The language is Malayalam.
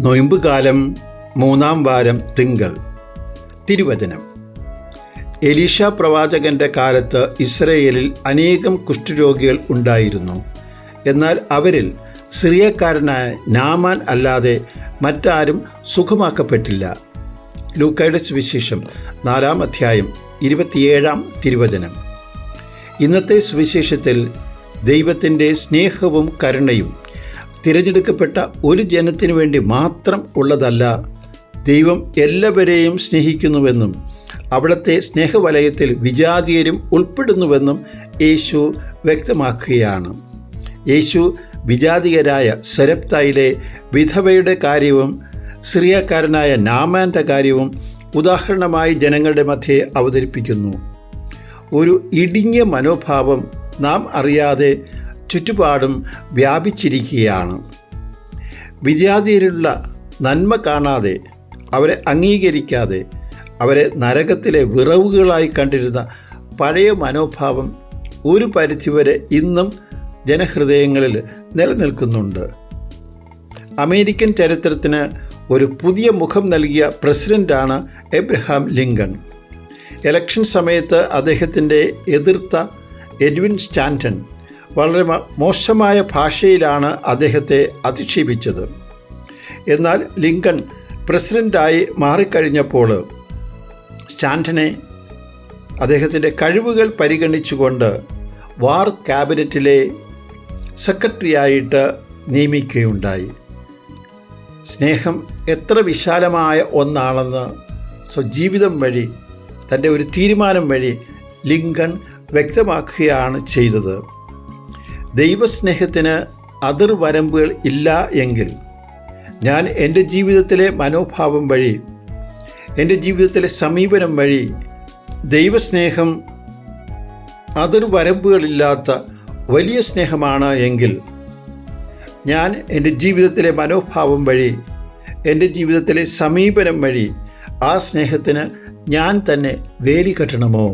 നൊയമ്പുകാലം 3-ാം വാരം തിങ്കൾ. തിരുവചനം. എലീശ പ്രവാചകന്റെ കാലത്ത് ഇസ്രയേലിൽ അനേകം കുഷ്ഠരോഗികൾ ഉണ്ടായിരുന്നു. എന്നാൽ അവരിൽ സിറിയക്കാരനായ നാമാൻ അല്ലാതെ മറ്റാരും സുഖമാക്കപ്പെട്ടില്ല. ലൂക്കായുടെ സുവിശേഷം 4-ാം അധ്യായം 27-ാം തിരുവചനം. ഇന്നത്തെ സുവിശേഷത്തിൽ ദൈവത്തിൻ്റെ സ്നേഹവും കരുണയും തിരഞ്ഞെടുക്കപ്പെട്ട ഒരു ജനത്തിനു വേണ്ടി മാത്രം ഉള്ളതല്ല, ദൈവം എല്ലാവരെയും സ്നേഹിക്കുന്നുവെന്നും അവിടുത്തെ സ്നേഹവലയത്തിൽ വിജാതീയരും ഉൾപ്പെടുന്നുവെന്നും യേശു വ്യക്തമാക്കുകയാണ്. യേശു വിജാതീയരായ സരപ്തായിലെ വിധവയുടെ കാര്യവും സിറിയക്കാരനായ നാമാൻ്റെ കാര്യവും ഉദാഹരണമായി ജനങ്ങളുടെ മധ്യേ അവതരിപ്പിക്കുന്നു. ഒരു ഇടുങ്ങിയ മനോഭാവം നാം അറിയാതെ ചുറ്റുപാടും വ്യാപിച്ചിരിക്കുകയാണ്. വിജാതീയരുള്ള നന്മ കാണാതെ, അവരെ അംഗീകരിക്കാതെ, അവരെ നരകത്തിലെ വിറവുകളായി കണ്ടിരുന്ന പഴയ മനോഭാവം ഒരു പരിധിവരെ ഇന്നും ജനഹൃദയങ്ങളിൽ നിലനിൽക്കുന്നുണ്ട്. അമേരിക്കൻ ചരിത്രത്തിന് ഒരു പുതിയ മുഖം നൽകിയ പ്രസിഡൻ്റാണ് എബ്രഹാം ലിങ്കൺ. ഇലക്ഷൻ സമയത്ത് അദ്ദേഹത്തിൻ്റെ എതിർത്ത എഡ്വിൻ സ്റ്റാൻറ്റൺ വളരെ മോശമായ ഭാഷയിലാണ് അദ്ദേഹത്തെ അധിക്ഷേപിച്ചത്. എന്നാൽ ലിങ്കൺ പ്രസിഡൻ്റായി മാറിക്കഴിഞ്ഞപ്പോൾ സ്റ്റാൻറ്റനെ അദ്ദേഹത്തിൻ്റെ കഴിവുകൾ പരിഗണിച്ചുകൊണ്ട് വാർ ക്യാബിനറ്റിലെ സെക്രട്ടറിയായിട്ട് നിയമിക്കുകയുണ്ടായി. സ്നേഹം എത്ര വിശാലമായ ഒന്നാണെന്ന് സ്വജീവിതം വഴി, തൻ്റെ ഒരു തീരുമാനം വഴി ലിങ്കൺ വ്യക്തമാക്കുകയാണ് ചെയ്തത്. ദൈവസ്നേഹത്തിന് അതിർവരമ്പുകൾ ഇല്ല എങ്കിൽ ഞാൻ എൻ്റെ ജീവിതത്തിലെ മനോഭാവം വഴി, എൻ്റെ ജീവിതത്തിലെ സമീപനം വഴി ദൈവസ്നേഹം അതിർവരമ്പുകളില്ലാത്ത വലിയ സ്നേഹമാണ് എങ്കിൽ ഞാൻ എൻ്റെ ജീവിതത്തിലെ മനോഭാവം വഴി, എൻ്റെ ജീവിതത്തിലെ സമീപനം വഴി ആ സ്നേഹത്തിന് ഞാൻ തന്നെ വേലി കെട്ടണമോ?